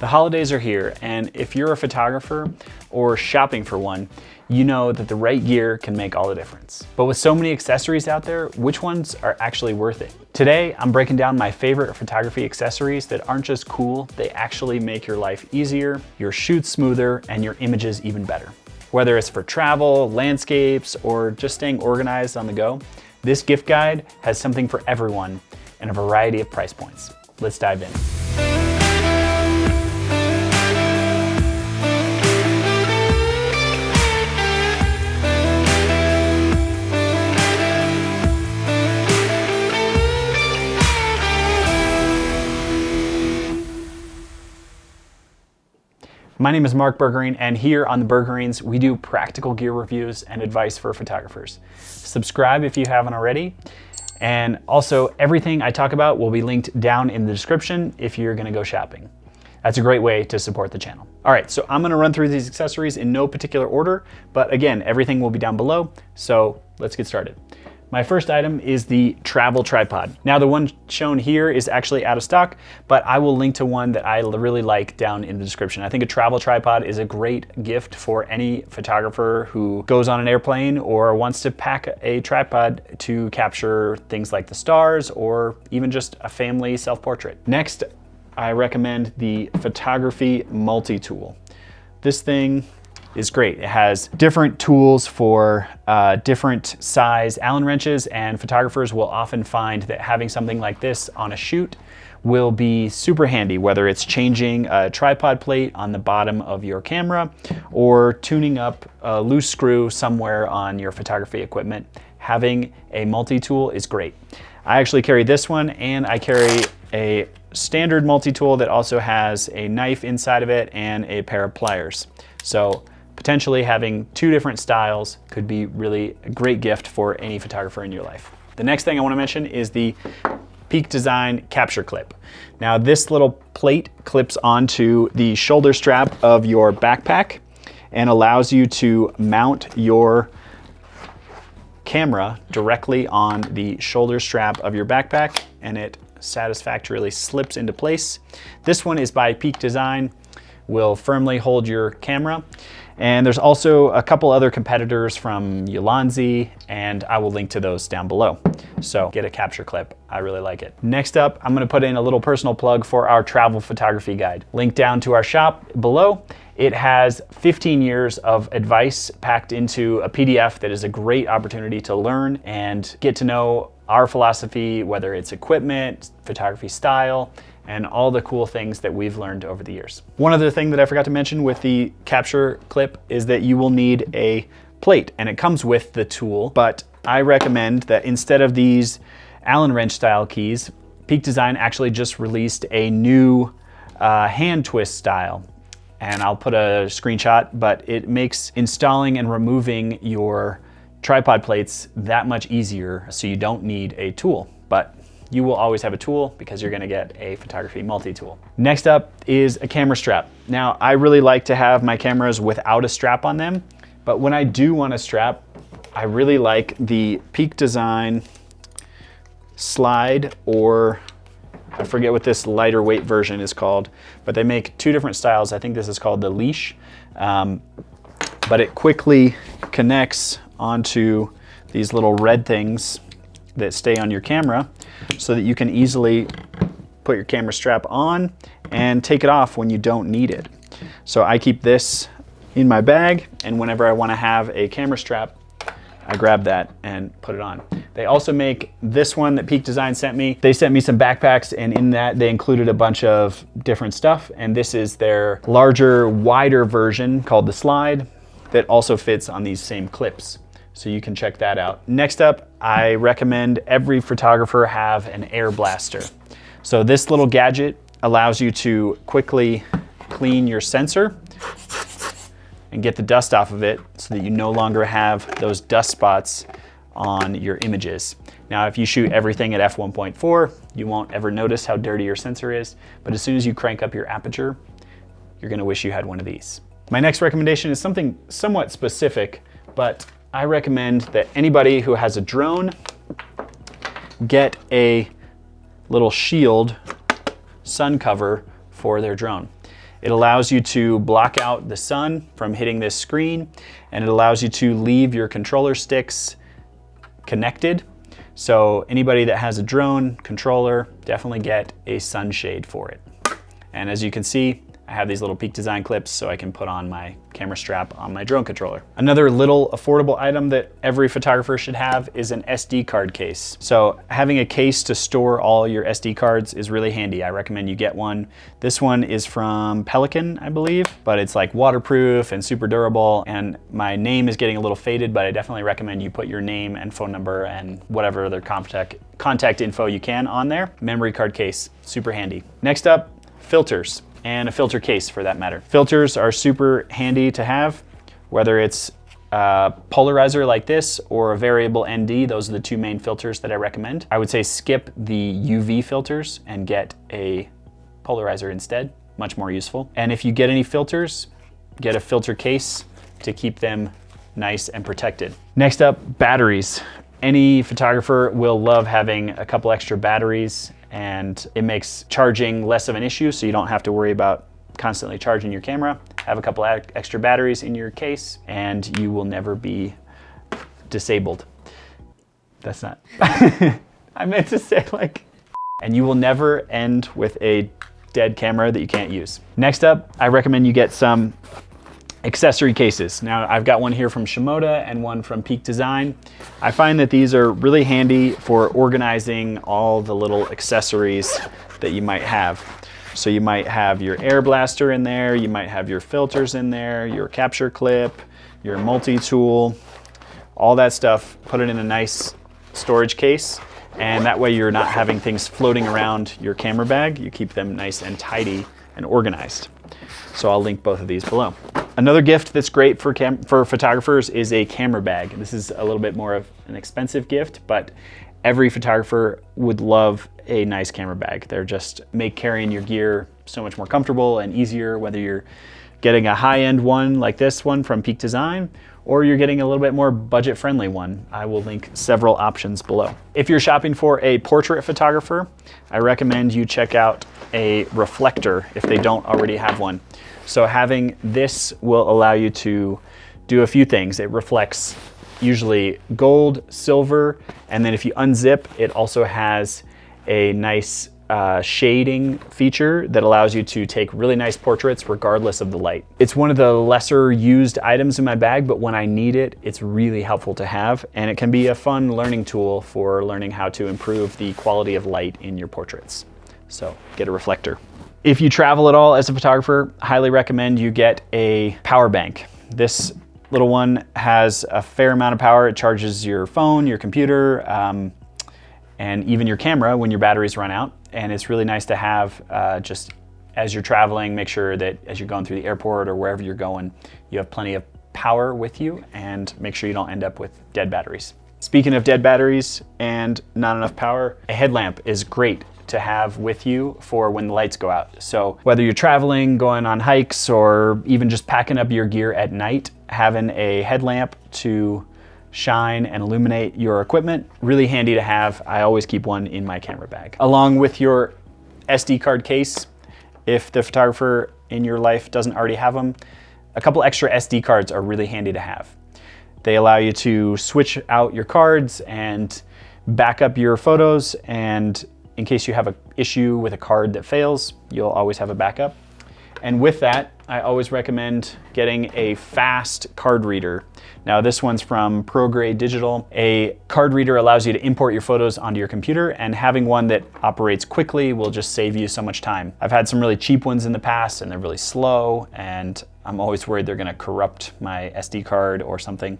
The holidays are here, and if you're a photographer or shopping for one, you know that the right gear can make all the difference. But with so many accessories out there, which ones are actually worth it? Today, I'm breaking down my favorite photography accessories that aren't just cool, they actually make your life easier, your shoots smoother, and your images even better. Whether it's for travel, landscapes, or just staying organized on the go, this gift guide has something for everyone and a variety of price points. Let's dive in. My name is Mark Bergerine, and here on the Bergerines, we do practical gear reviews and advice for photographers. Subscribe if you haven't already. And also, everything I talk about will be linked down in the description if you're gonna go shopping. That's a great way to support the channel. All right, so I'm gonna run through these accessories in no particular order, but again, everything will be down below, so let's get started. My first item is the travel tripod. Now the one shown here is actually out of stock, but I will link to one that I really like down in the description. I think a travel tripod is a great gift for any photographer who goes on an airplane or wants to pack a tripod to capture things like the stars or even just a family self-portrait. Next, I recommend the photography multi-tool. This thing is great. It has different tools for different size Allen wrenches, and photographers will often find that having something like this on a shoot will be super handy, whether it's changing a tripod plate on the bottom of your camera or tuning up a loose screw somewhere on your photography equipment. Having a multi-tool is great. I actually carry this one, and I carry a standard multi-tool that also has a knife inside of it and a pair of pliers. So potentially having two different styles could be really a great gift for any photographer in your life. The next thing I want to mention is the Peak Design capture clip. Now this little plate clips onto the shoulder strap of your backpack and allows you to mount your camera directly on the shoulder strap of your backpack, and it satisfactorily slips into place. This one is by Peak Design, will firmly hold your camera. And there's also a couple other competitors from Ulanzi, and I will link to those down below. So get a capture clip, I really like it. Next up, I'm gonna put in a little personal plug for our travel photography guide. Link down to our shop below. It has 15 years of advice packed into a PDF that is a great opportunity to learn and get to know our philosophy, whether it's equipment, photography style, and all the cool things that we've learned over the years. One other thing that I forgot to mention with the capture clip is that you will need a plate, and it comes with the tool, but I recommend that instead of these Allen wrench style keys, Peak Design actually just released a new hand twist style. And I'll put a screenshot, but it makes installing and removing your tripod plates that much easier, so you don't need a tool. But you will always have a tool because you're gonna get a photography multi-tool. Next up is a camera strap. Now, I really like to have my cameras without a strap on them, but when I do want a strap, I really like the Peak Design slide, or I forget what this lighter weight version is called, but they make two different styles. I think this is called the Leash, but it quickly connects onto these little red things that stay on your camera so that you can easily put your camera strap on and take it off when you don't need it. So I keep this in my bag, and whenever I want to have a camera strap, I grab that and put it on. They also make this one that Peak Design sent me. They sent me some backpacks, and in that they included a bunch of different stuff, and this is their larger, wider version called the Slide that also fits on these same clips. So you can check that out. Next up, I recommend every photographer have an air blaster. So this little gadget allows you to quickly clean your sensor and get the dust off of it so that you no longer have those dust spots on your images. Now, if you shoot everything at f1.4, you won't ever notice how dirty your sensor is, but as soon as you crank up your aperture, you're gonna wish you had one of these. My next recommendation is something somewhat specific, but I recommend that anybody who has a drone get a little shield sun cover for their drone. It allows you to block out the sun from hitting this screen, and it allows you to leave your controller sticks connected. So anybody that has a drone controller, definitely get a sunshade for it. And as you can see, I have these little Peak Design clips so I can put on my camera strap on my drone controller. Another little affordable item that every photographer should have is an SD card case. So having a case to store all your SD cards is really handy. I recommend you get one. This one is from Pelican, I believe, but it's like waterproof and super durable, and my name is getting a little faded, but I definitely recommend you put your name and phone number and whatever other contact info you can on there. Memory card case, super handy. Next up, filters. And a filter case for that matter. Filters are super handy to have, whether it's a polarizer like this or a variable ND. Those are the two main filters that I recommend. I would say skip the UV filters and get a polarizer instead, much more useful. And if you get any filters, get a filter case to keep them nice and protected. Next up, batteries. Any photographer will love having a couple extra batteries, and it makes charging less of an issue, so you don't have to worry about constantly charging your camera. Have a couple extra batteries in your case and you will never be disabled. That's not, I meant to say like, and you will never end with a dead camera that you can't use. Next up, I recommend you get some accessory cases. Now I've got one here from Shimoda and one from Peak Design. I find that these are really handy for organizing all the little accessories that you might have. So you might have your air blaster in there, you might have your filters in there, your capture clip, your multi-tool, all that stuff. Put it in a nice storage case, and that way you're not having things floating around your camera bag. You keep them nice and tidy and organized. So I'll link both of these below. Another gift that's great for photographers is a camera bag. This is a little bit more of an expensive gift, but every photographer would love a nice camera bag. They're just make carrying your gear so much more comfortable and easier, whether you're getting a high-end one like this one from Peak Design, or you're getting a little bit more budget-friendly one. I will link several options below. If you're shopping for a portrait photographer, I recommend you check out a Reflector if they don't already have one. So having this will allow you to do a few things. It reflects usually gold, silver, and then if you unzip, it also has a nice shading feature that allows you to take really nice portraits regardless of the light. It's one of the lesser used items in my bag, but when I need it, it's really helpful to have, and it can be a fun learning tool for learning how to improve the quality of light in your portraits. So get a Reflector. If you travel at all as a photographer, highly recommend you get a power bank. This little one has a fair amount of power. It charges your phone, your computer, and even your camera when your batteries run out. And it's really nice to have just as you're traveling. Make sure that as you're going through the airport or wherever you're going, you have plenty of power with you, and make sure you don't end up with dead batteries. Speaking of dead batteries and not enough power, a headlamp is great to have with you for when the lights go out. So whether you're traveling, going on hikes, or even just packing up your gear at night, having a headlamp to shine and illuminate your equipment, really handy to have. I always keep one in my camera bag. Along with your SD card case, if the photographer in your life doesn't already have them, a couple extra SD cards are really handy to have. They allow you to switch out your cards and back up your photos, and in case you have an issue with a card that fails, you'll always have a backup. And with that, I always recommend getting a fast card reader. Now this one's from ProGrade Digital. A card reader allows you to import your photos onto your computer, and having one that operates quickly will just save you so much time. I've had some really cheap ones in the past and they're really slow, and I'm always worried they're gonna corrupt my SD card or something.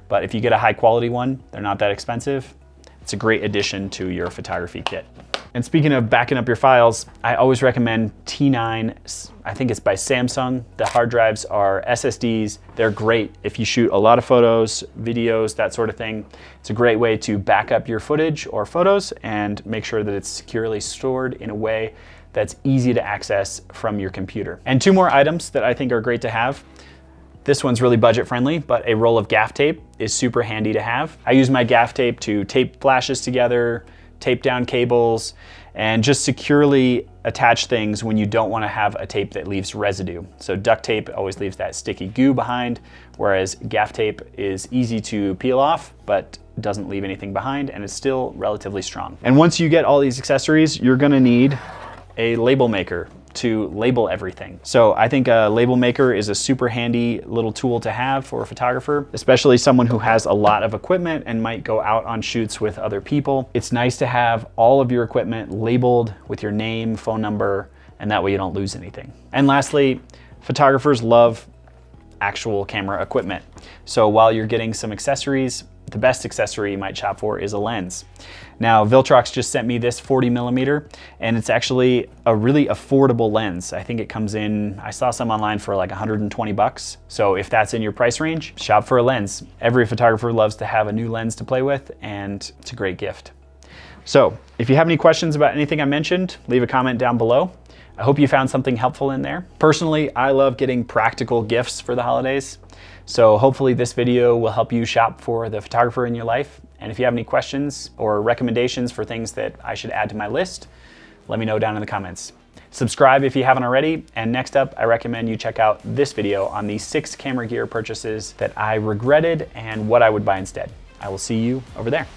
But if you get a high quality one, they're not that expensive. It's a great addition to your photography kit. And speaking of backing up your files, I always recommend T9, I think it's by Samsung. The hard drives are SSDs. They're great if you shoot a lot of photos, videos, that sort of thing. It's a great way to back up your footage or photos and make sure that it's securely stored in a way that's easy to access from your computer. And two more items that I think are great to have. This one's really budget friendly, but a roll of Gaff tape is super handy to have. I use my Gaff tape to tape flashes together, tape down cables, and just securely attach things when you don't want to have a tape that leaves residue. So duct tape always leaves that sticky goo behind, whereas gaff tape is easy to peel off, but doesn't leave anything behind and is still relatively strong. And once you get all these accessories, you're gonna need a label maker to label everything. So I think a label maker is a super handy little tool to have for a photographer, especially someone who has a lot of equipment and might go out on shoots with other people. It's nice to have all of your equipment labeled with your name, phone number, and that way you don't lose anything. And lastly, photographers love actual camera equipment. So while you're getting some accessories, the best accessory you might shop for is a lens. Now, Viltrox just sent me this 40mm, and it's actually a really affordable lens. I think it comes in, I saw some online for like 120 bucks. So if that's in your price range, shop for a lens. Every photographer loves to have a new lens to play with, and it's a great gift. So if you have any questions about anything I mentioned, leave a comment down below. I hope you found something helpful in there. Personally, I love getting practical gifts for the holidays. So hopefully this video will help you shop for the photographer in your life. And if you have any questions or recommendations for things that I should add to my list, let me know down in the comments. Subscribe if you haven't already. And next up, I recommend you check out this video on the 6 camera gear purchases that I regretted and what I would buy instead. I will see you over there.